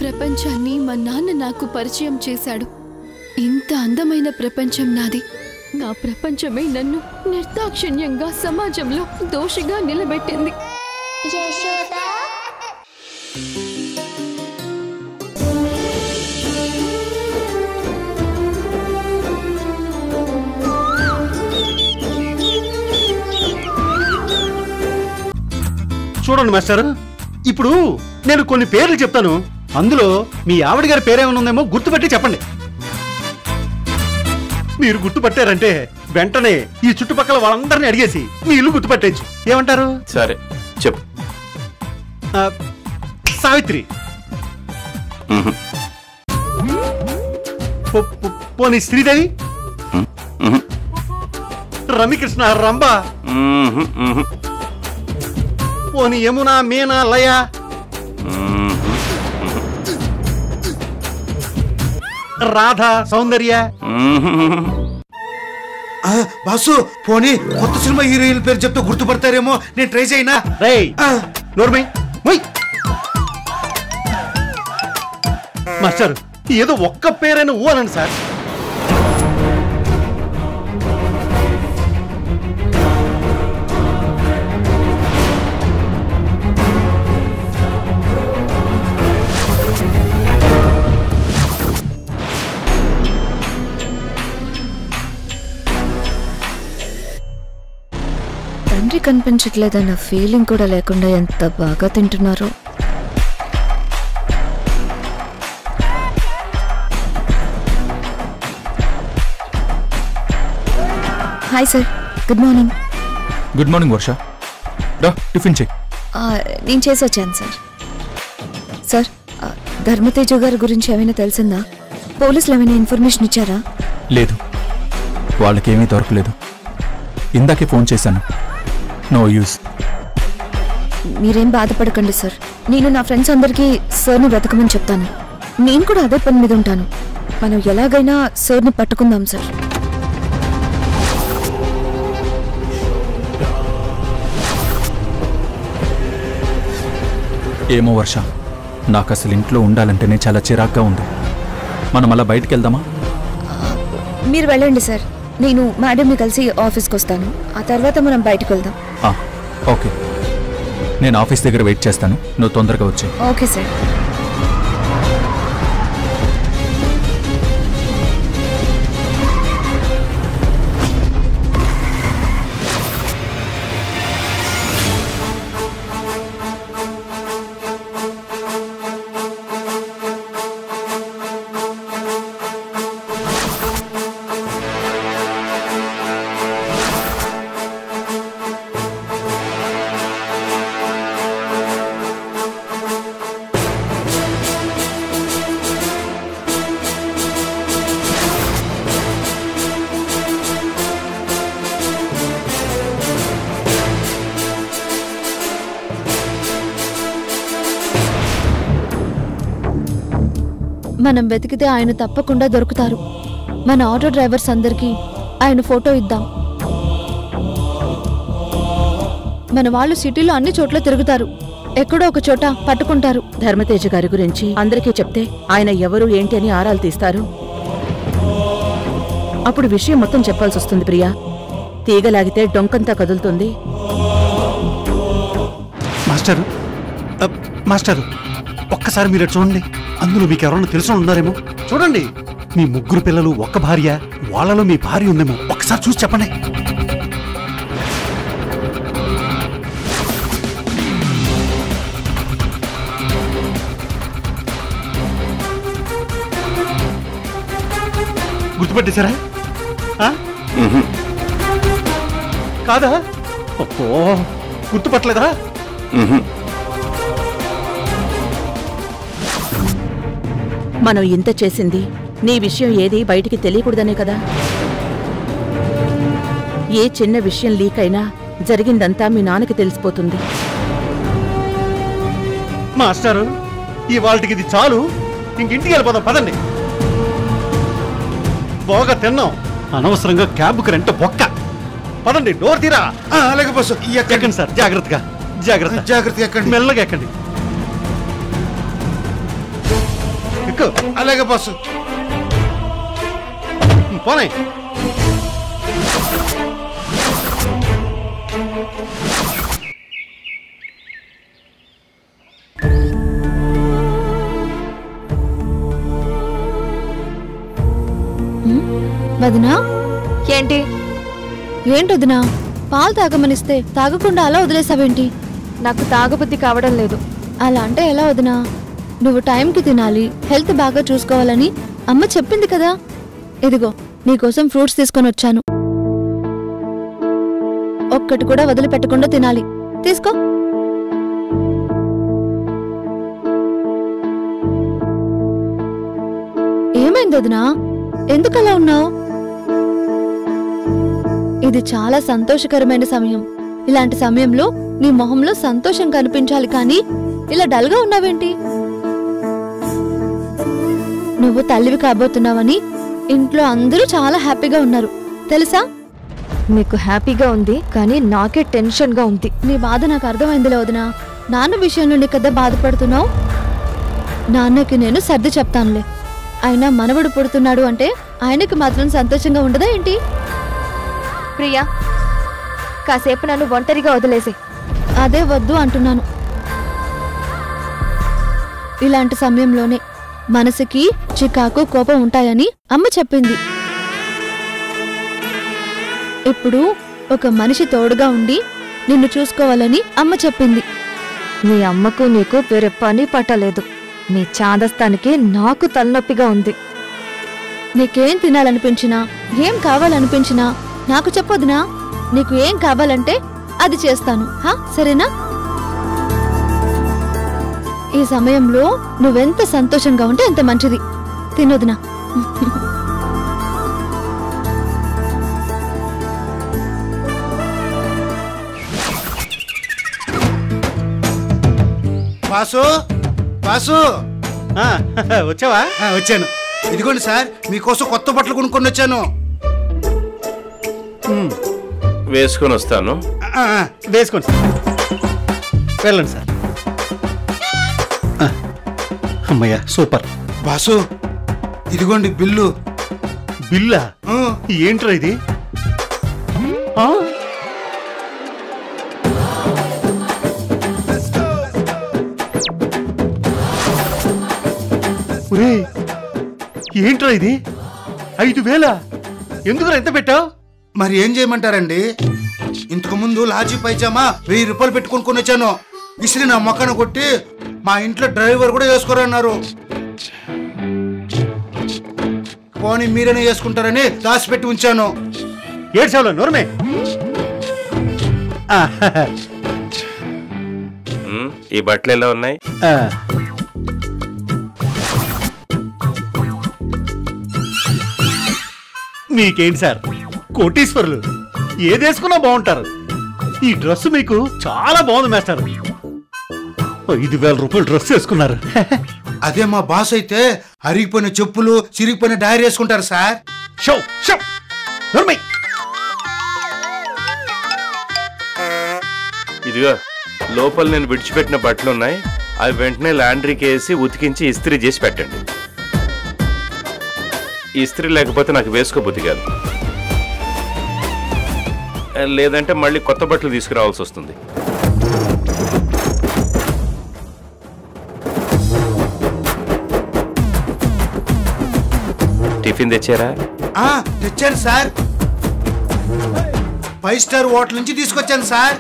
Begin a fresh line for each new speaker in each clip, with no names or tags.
ప్రపంచాన్ని మా నాన్న నాకు పరిచయం చేశాడు. ఇంత అందమైన ప్రపంచం నాది. నా ప్రపంచమే నన్ను నిర్దాక్షిణ్యంగా సమాజంలో దోషిగా నిలబెట్టింది.
చూడండి మాస్టర్, ఇప్పుడు నేను కొన్ని పేర్లు చెప్తాను. అందులో మీ ఆవిడ గారి పేరేమైనా ఉందేమో గుర్తుపెట్టి చెప్పండి. మీరు గుర్తుపట్టారంటే వెంటనే ఈ చుట్టుపక్కల వాళ్ళందరినీ అడిగేసి మీ ఇల్లు గుర్తుపట్టేచ్చు. ఏమంటారు?
సరే చెప్పు.
సావిత్రి, పోనీ శ్రీదేవి, రమ్యకృష్ణ, రంభ, పోనీ యమున, మీనా, లయ, రాధ, సౌందర్య.
బాసు పోనీ కొత్త సినిమా హీరోయిన్ పేరు చెప్తే గుర్తుపడతారేమో, నేను ట్రై చేయనా?
రేయ్ నోర్మై మొయ్. మాస్టర్, ఏదో ఒక్క పేరైనా ఊ అనండి సార్.
తండ్రి కనిపించట్లేదన్న ఫీలింగ్ కూడా లేకుండా ఎంత బాగా తింటున్నారో. Hi sir, good morning.
Good morning Varsha. రా టిఫిన్ చెయ్యి.
నేను చేసి వచ్చాను సార్. సార్, ధర్మతేజ గారి గురించి ఏమైనా తెలిసిందా? పోలీసులు ఏమైనా ఇన్ఫర్మేషన్ ఇచ్చారా?
లేదు, వాళ్ళకేమీ దొరకలేదు. ఇందాకే ఫోన్ చేశాను, నో యూస్.
మీరేం బాధపడకండి సార్. నేను నా ఫ్రెండ్స్ అందరికీ సార్ని బ్రతకమని చెప్తాను. నేను కూడా అదే పని మీద ఉంటాను. మనం ఎలాగైనా సార్ని పట్టుకుందాం సార్.
ఏమో వర్ష, నాకు అసలు ఇంట్లో ఉండాలంటేనే చాలా చిరాగ్గా ఉంది. మనం అలా బయటికి వెళ్దామా?
మీరు వెళ్ళండి సార్, నేను మేడంని కలిసి ఆఫీస్కి వస్తాను. ఆ తర్వాత మనం బయటకు వెళ్దాం.
ఓకే, నేను ఆఫీస్ దగ్గర వెయిట్ చేస్తాను, నువ్వు తొందరగా వచ్చేయ్.
Okay sir.
మనం వెతికితే ఆయన తప్పకుండా దొరుకుతారు. మన ఆటో డ్రైవర్స్ అందరికీ ఆయన ఫోటో ఇద్దాం. మన వాళ్ళు సిటీలో అన్ని చోట్ల తిరుగుతారు, ఎక్కడో ఒక చోట పట్టుకుంటారు.
ధర్మతేజ గారి గురించి అందరికీ చెప్తే ఆయన ఎవరు ఏంటి అని ఆరాలు తీస్తారు. అప్పుడు విషయం మొత్తం చెప్పాల్సి వస్తుంది ప్రియా. తీగలాగితే డొంకంతా కదులుతుంది.
మాస్టర్, మాస్టర్, ఒక్కసారి మీరు చూడండి. అందులో మీకు ఎవరన్నా తెలిసిన ఉన్నారేమో చూడండి. మీ ముగ్గురు పిల్లలు, ఒక్క భార్య, వాళ్ళలో మీ భార్య ఉందేమో. ఒక్కసారి చూసి చెప్పండి. గుర్తుపెట్టేశారా? కాదా? ఓ, గుర్తుపట్టలేదా?
మనం ఇంత చేసింది నీ విషయం ఏది బయటికి తెలియకూడదనే కదా. ఏ చిన్న విషయం లీక్ అయినా జరిగిందంతా మీ నాన్నకి తెలిసిపోతుంది.
మాస్టారు, ఇవాళకి ఇది చాలు. ఇంకింటికి వెళ్ళిపోదాం, పదండి. బాగా తిన్నాం, అనవసరంగా క్యాబ్కి రెంట బొక్క. పదండి, డోర్ తీరా.
అలాగే బస్సు.
ఎక్కండి సార్, జాగ్రత్తగా. జాగ్రత్త,
జాగ్రత్తగా ఎక్కండి.
మెల్లగా ఎక్కండి. ఎక్కు.
అలాగే బాసు.
పోనీ.
వదినా
ఏంటి
ఏంటొదినా పాలు తాగమనిస్తే తాగకుండా అలా వదిలేసావేంటి?
నాకు తాగబుద్ధి కావడం లేదు.
అలా అంటే ఎలా వదినా? నువ్వు టైంకి తినాలి, హెల్త్ బాగా చూసుకోవాలని అమ్మ చెప్పింది కదా. ఇదిగో నీకోసం ఫ్రూట్స్ తీసుకొని వచ్చాను. ఒక్కటి కూడా వదిలిపెట్టకుండా తినాలి. తీసుకో. ఏమైంది వదినా? ఎందుకలా ఉన్నావు? ఇది చాలా సంతోషకరమైన సమయం. ఇలాంటి సమయంలో నీ మొహంలో సంతోషం కనిపించాలి, కానీ ఇలా డల్గా ఉన్నావేంటి? నువ్వు తల్లివి కాబోతున్నావని ఇంట్లో అందరూ చాలా హ్యాపీగా ఉన్నారు తెలుసా?
మీకు హ్యాపీగా ఉంది, కానీ నాకే టెన్షన్గా ఉంది.
నీ బాధ నాకు అర్థమైందిలే వదినా. నాన్న విషయంలో నీ కదా బాధపడుతున్నావు. నాన్నకి నేను సర్ది చెప్తానులే. అయినా మనవడు పుడుతున్నాడు అంటే ఆయనకి మాత్రం సంతోషంగా ఉండదా ఏంటి?
ప్రియా, కాసేపు నన్ను ఒంటరిగా వదిలేసి.
అదే వద్దు అంటున్నాను. ఇలాంటి సమయంలోనే మనసుకి చికాకు, కోపం ఉంటాయని అమ్మ చెప్పింది. ఇప్పుడు ఒక మనిషి తోడుగా ఉండి నిన్ను చూసుకోవాలని అమ్మ చెప్పింది.
మీ అమ్మకు నీకు వేరే పని పట్టలేదు. మీ చాదస్తానికి నాకు తలనొప్పిగా ఉంది.
నీకేం తినాలనిపించినా, ఏం కావాలనిపించినా నాకు చెప్పొద్దునా. నీకు ఏం కావాలంటే అది చేస్తాను, సరేనా? ఈ సమయంలో నువ్వెంత సంతోషంగా ఉంటే అంత మంచిది. తినొద్దునా.
Boss boss.
వచ్చావా?
వచ్చాను. ఇదిగోండి సార్, మీకోసం కొత్త బట్టలు కొనుక్కొని వచ్చాను.
వేసుకొని వస్తాను.
వేసుకోండి సార్. వెళ్ళండి సార్. అమ్మయ్యా, సూపర్.
బాసు, ఇదిగోండి బిల్లు.
బిల్లా? ఏంట్రా ఇది? ఏంట్రా ఇది? 5,000? ఎందుకు ఎంత పెట్టావు?
మరి ఏం చేయమంటారండి? ఇంతకు ముందు లాజీ పైజామా 1000 రూపాయలు పెట్టుకొని వచ్చాను. ఇసిరి నా మొక్కను కొట్టి మా ఇంట్లో డ్రైవర్ కూడా వేసుకోరన్నారు. పోనీ మీరైనా వేసుకుంటారని దాచిపెట్టి ఉంచాను.
ఏడ్చావులో నోర్మే.
ఈ బట్టలు ఎలా ఉన్నాయి?
మీకేంటి సార్, కోటీశ్వరులు ఏదేసుకున్నా బాగుంటారు. ఈ డ్రెస్ మీకు చాలా బాగుంది మాస్టర్. 5,000 రూపాయలు డ్రెస్ వేసుకున్నారు.
అదే మా బాస్ అయితే అరిగిపోయిన చెప్పులు, చిరిగిపోయిన డైరీ వేసుకుంటారు సార్.
ఇదిగో లోపల నేను విడిచిపెట్టిన బట్టలు ఉన్నాయి. అవి వెంటనే లాండ్రీకి వేసి ఉతికించి ఇస్త్రీ చేసి పెట్టండి. ఇస్త్రీ లేకపోతే నాకు వేసుకోబుద్ధి కాదు. లేదంటే మళ్ళీ కొత్త బట్టలు తీసుకురావాల్సి వస్తుంది. టిఫిన్ తెచ్చారా?
తెచ్చాను సార్. 5 స్టార్ హోటల్ నుంచి తీసుకొచ్చాను సార్.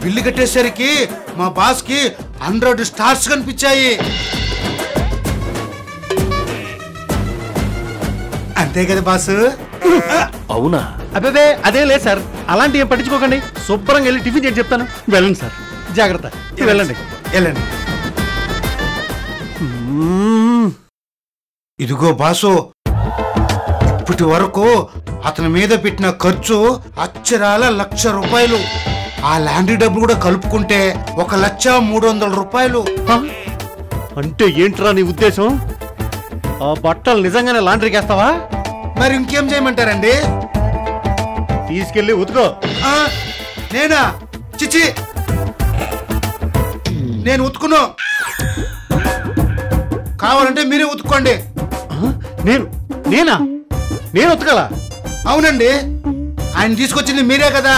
బిల్లు కట్టేసరికి మా బాస్ కి 100 స్టార్స్ కనిపించాయి. అంతే కదా బాసు?
అవునా?
అదే అదే లేదు సార్, అలాంటి ఏం పట్టించుకోకండి. శుభ్రంగా వెళ్ళి టిఫిన్ చేసి చెప్తాను. వెళ్ళండి సార్, జాగ్రత్త. వెళ్ళండి
వెళ్ళండి. ఇదిగో బాసు, ఇప్పటి వరకు అతని మీద పెట్టిన ఖర్చు అక్షరాల 1,00,000 రూపాయలు. ఆ లాండ్రీ డబ్బులు కూడా కలుపుకుంటే 1,03,00,000 రూపాయలు.
అంటే ఏంట్రా నీ ఉద్దేశం? ఆ బట్టలు నిజంగానే లాండ్రీకి వేస్తావా?
మరి ఇంకేం చేయమంటారండి?
తీసుకెళ్ళి ఉతుకో.
నేనా? చిచి, నేను ఉతుకును. కావాలంటే మీరే ఉతుక్కోండి.
నేనా నేను ఉతకాలా?
అవునండి, ఆయన తీసుకొచ్చింది మీరే కదా.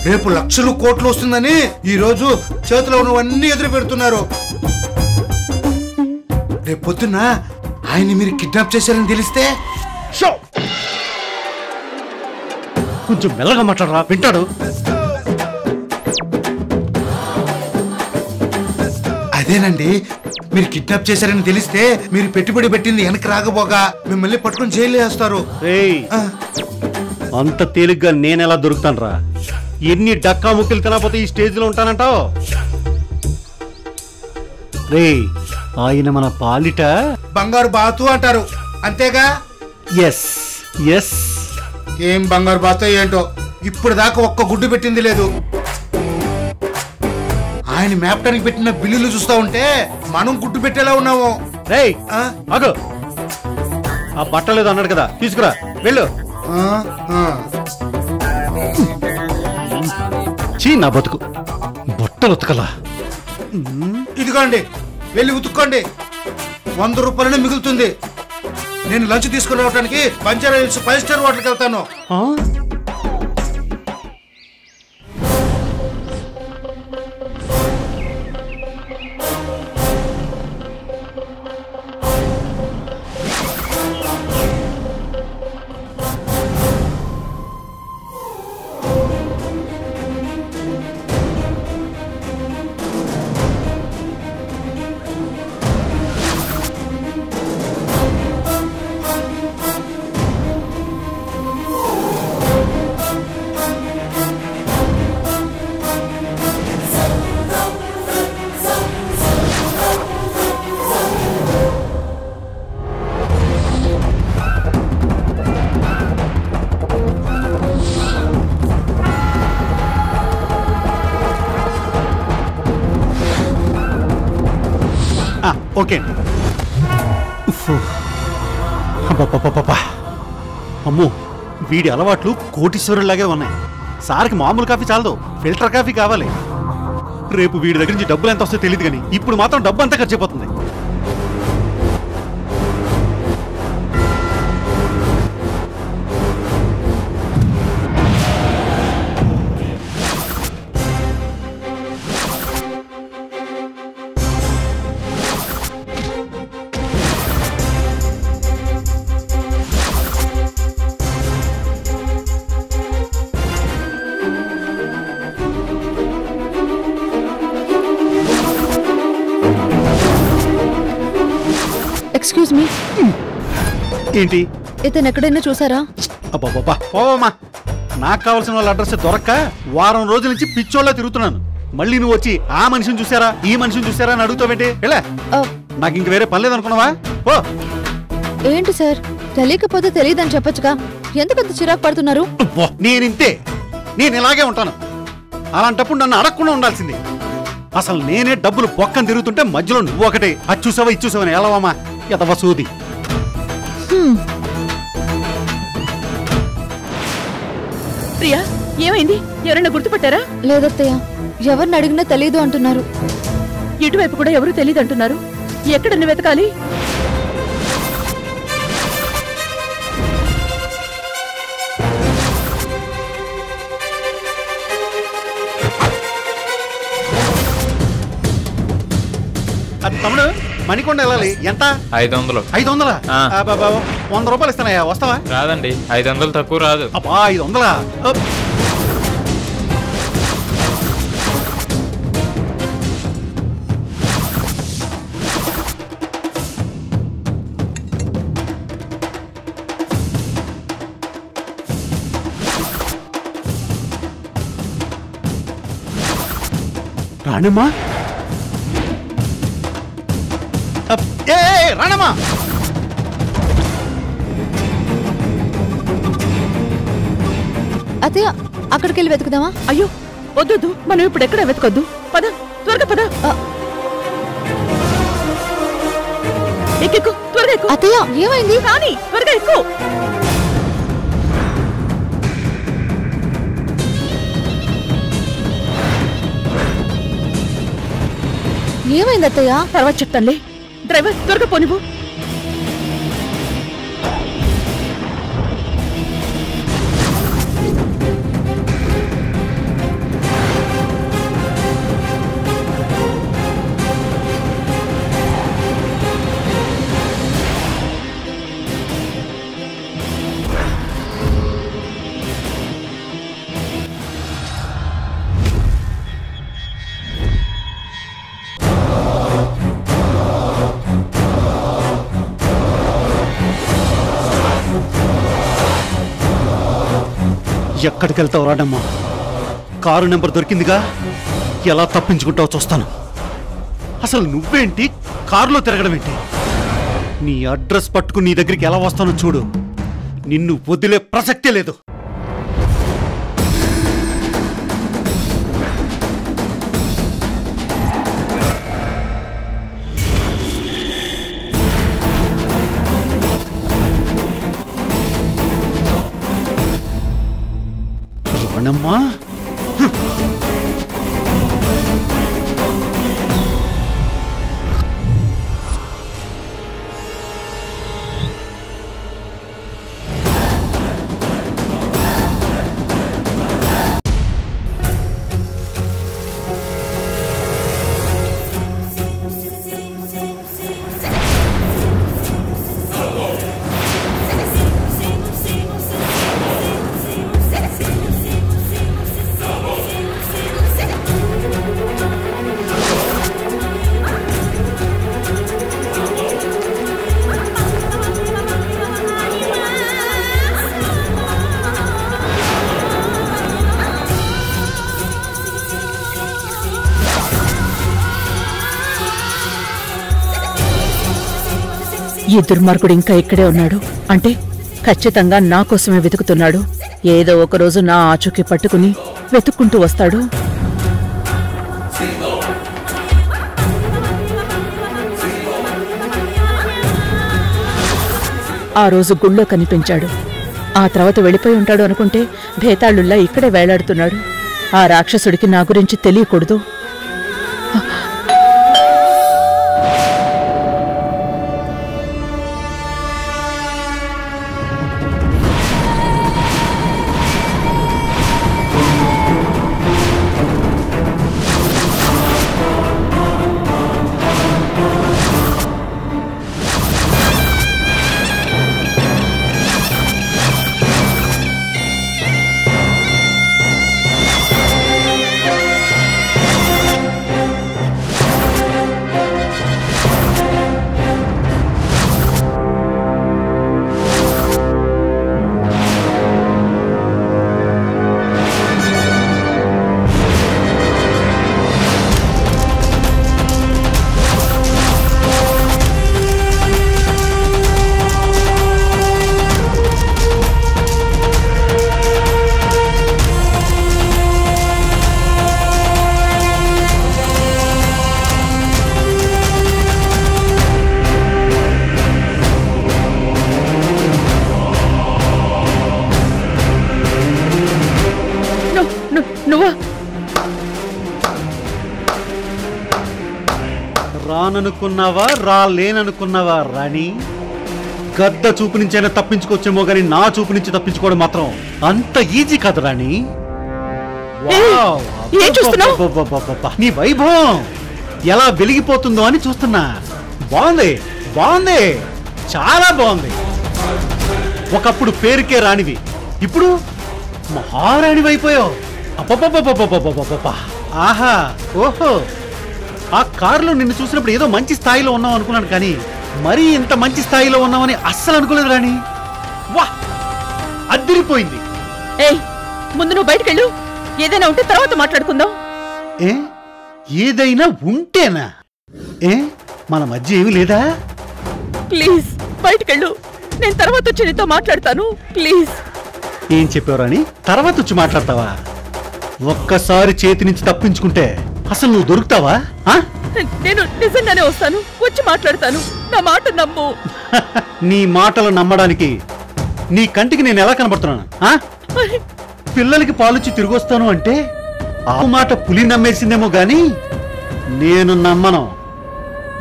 రేపు లక్షలు కోట్లు వస్తుందని ఈ రోజు చేతిలో ఉన్నవన్నీ ఎదురు పెడుతున్నారు. రేపు పొద్దున్న ఆయన్ని మీరు కిడ్నాప్ చేశారని తెలిస్తే
కొంచెం మెల్లగా మాట్లాడరా, వింటాడు.
అదేనండి, మీరు కిడ్నాప్ చేశారని తెలిస్తే మీరు పెట్టుబడి పెట్టింది వెనక్కి రాకపోగా మిమ్మల్ని పట్టుకుని జైలు వేస్తారు.
అంత తేలిగ్గా నేనెలా దొరుకుతాను రా? ఎన్ని డక్కా ముక్కలు తినకపోతే ఈ స్టేజ్ లో ఉంటానంటావు? రే, ఆయన మన పాలిట
బంగారు బాతు అంటారు, అంతేగా?
Yes yes.
ఏం బంగారు బాతో ఏంటో, ఇప్పుడు దాకా ఒక్క గుడ్డు పెట్టింది లేదు. ఆయన మేపటానికి పెట్టిన బిల్లులు చూస్తా ఉంటే మనం గుడ్డు పెట్టేలా ఉన్నాము.
రేయ్ అగో, ఆ బట్టలేదు అన్నాడు కదా, తీసుకురా వెళ్ళు. చీ నా బతుకు, బట్టలు ఉతకలా.
ఇదిగోండి, వెళ్ళి ఉతుక్కోండి. 100 రూపాయలనే మిగులుతుంది. నేను లంచ్ తీసుకుని రావడానికి బంజారా హిల్స్ 5 స్టార్ హోటల్కి వెళ్తాను.
ఓకే. అమ్మో, వీడి అలవాట్లు కోటీశ్వరులాగే ఉన్నాయి. సార్కి మామూలు కాఫీ చాలదు, ఫిల్టర్ కాఫీ కావాలి. రేపు వీడి దగ్గర నుంచి డబ్బులు ఎంత వస్తే తెలియదు, కానీ ఇప్పుడు మాత్రం డబ్బు అంతా ఖర్చు అయిపోతుంది.
ఎక్స్క్యూజ్ మీ,
ఏంటి?
ఇతను ఎక్కడైనా చూసారా?
అబ్బాబ్బా, పోవమ్మా. నాకు కావాల్సిన వాళ్ళ అడ్రస్ దొరక్క వారం రోజుల నుంచి పిచ్చోళ్ళ తిరుగుతున్నాను. మళ్ళీ నువ్వు వచ్చి ఆ మనిషిని చూసారా, ఈ మనిషిని చూసారా అని అడుగుతావేంటి? ఎలా? నాకు ఇంక వేరే పని లేదనుకున్నావా? ఓ
ఏంటి సార్, తెలియకపోతే తెలియదని చెప్పొచ్చుగా, ఎందుకంత చిరాకు పడుతున్నారు?
నేనింతే, నేను ఇలాగే ఉంటాను. అలాంటప్పుడు నన్ను అడగకుండా ఉండాల్సింది. అసలు నేనే డబ్బులు బొక్కని తిరుగుతుంటే మధ్యలో నువ్వు ఒకటే అది చూసావా ఇది చూసావని ఎలావమ్మా ఎదవ సూది.
ప్రియా, ఏమైంది? ఎవరైనా గుర్తుపట్టారా?
లేదత్తయ్య, ఎవరిని అడిగినా తెలీదు అంటున్నారు.
ఇటువైపు కూడా ఎవరు తెలీదు అంటున్నారు. ఎక్కడన్నా వెతకాలి?
తమ్ముడు, మణికొండ వెళ్ళాలి. ఎంత?
500.
500? 100 రూపాయలు ఇస్తానయ్యా, వస్తావా?
రాదండి, 500 తక్కువ రాదు.
అబ్బా, 500? రాణమ్మా, రాణమ్మా,
అత్తయ్య అక్కడికి వెళ్ళి వెతుకుదామా?
అయ్యో వద్దు, మనం ఇప్పుడు ఎక్కడ వెతకొద్దు. పద, త్వరగా పద. ఎక్కు, త్వరగా ఎక్కు.
అత్తయ్య ఏమైంది?
రాని, త్వరగా ఎక్కు.
ఏమైంది అత్తయ్య?
తర్వాత చెప్తానులే. డ్రైవర్ త్వరగా పోనివ్వు.
ఎక్కడికి వెళ్తావు రాడమ్మా? కారు నెంబర్ దొరికిందిగా, ఎలా తప్పించుకుంటావో చూస్తాను. అసలు నువ్వేంటి కారులో తిరగడం ఏంటి? నీ అడ్రస్ పట్టుకుని నీ దగ్గరికి ఎలా వస్తానో చూడు. నిన్ను వదిలే ప్రసక్తే లేదు. రాణమ్మా,
ఈ దుర్మార్గుడు ఇంకా ఇక్కడే ఉన్నాడు అంటే ఖచ్చితంగా నా కోసమే వెతుకుతున్నాడు. ఏదో ఒకరోజు నా ఆచూకీ పట్టుకుని వెతుక్కుంటూ వస్తాడు. ఆ రోజు గుళ్ళో కనిపించాడు. ఆ తర్వాత వెళ్ళిపోయి ఉంటాడు అనుకుంటే భేతాళుల్లా ఇక్కడే వేలాడుతున్నాడు. ఆ రాక్షసుడికి నా గురించి తెలియకూడదు.
రాననుకున్నావా రాలేననుకున్నావా రాణి? గద్ద చూపు నుంచైనా తప్పించుకోవచ్చేమో గాని నా చూపు నుంచి తప్పించుకోవడం మాత్రం అంత ఈజీ కాదు రాణి. నీ వైభవం ఎలా వెలిగిపోతుందో అని చూస్తున్నా. బాగుంది, బాగుంది, చాలా బాగుంది. ఒకప్పుడు పేరుకే రాణివి, ఇప్పుడు మహారాణివి అయిపోయావు. అబ్బబ్బబ్బబ్బబ్బబ్బబ్బబ్బా, ఆహా, ఓహో. ఆ కారులో నిన్ను చూసినప్పుడు ఏదో మంచి స్థాయిలో ఉన్నావు అనుకున్నాను, కానీ మరీ ఇంత మంచి స్థాయిలో ఉన్నావని అస్సలు అనుకోలేదు రాణి. వా, అదిరిపోయింది.
ఏయ్, ముందు నువ్వు బయటకెళ్ళు. ఏదైనా ఉంటే తర్వాత మాట్లాడుకుందాం.
ఏ, ఏదైనా ఉంటేనా? ఏ, మన మధ్య ఏమీ లేదా?
ప్లీజ్ బయటకెళ్ళు. నేను తర్వాత వచ్చి నీతో మాట్లాడతాను. ప్లీజ్.
ఏం చెప్పావు రాణి? తర్వాత వచ్చి మాట్లాడతావా? ఒక్కసారి చేతి నుంచి తప్పించుకుంటే అసలు నువ్వు దొరుకుతావా?
నేను నిజంగానే వస్తాను, వచ్చి మాట్లాడతాను. నా మాట నమ్ము.
నీ మాటలు నమ్మడానికి నీ కంటికి నేను ఎలా కనబడుతున్నాను? పిల్లలకి పాలుచ్చి తిరిగొస్తాను అంటే ఆ మాట పులి నమ్మేసిందేమో గాని నేను నమ్మను.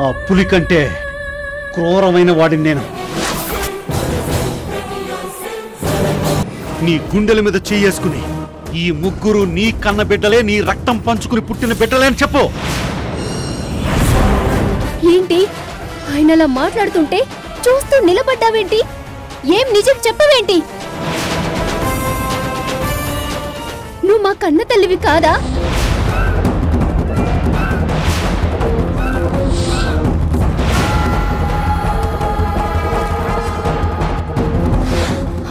ఆ పులి కంటే క్రూరమైన వాడిని నేను. నీ గుండెల మీద చేసుకుని ఈ ముగ్గురు నీ కన్న బిడ్డలే, నీ రక్తం పంచుకుని పుట్టిన బిడ్డలే అని చెప్పు.
ఏంటి ఆయన అలా మాట్లాడుతుంటే చూస్తూ నిలబడ్డావేంటి? ఏం నిజం చెప్పవేంటి? నువ్వు మా కన్న తల్లివి కాదా?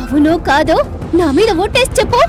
అవునో కాదో నా మీద ఓటేసి చెప్పు.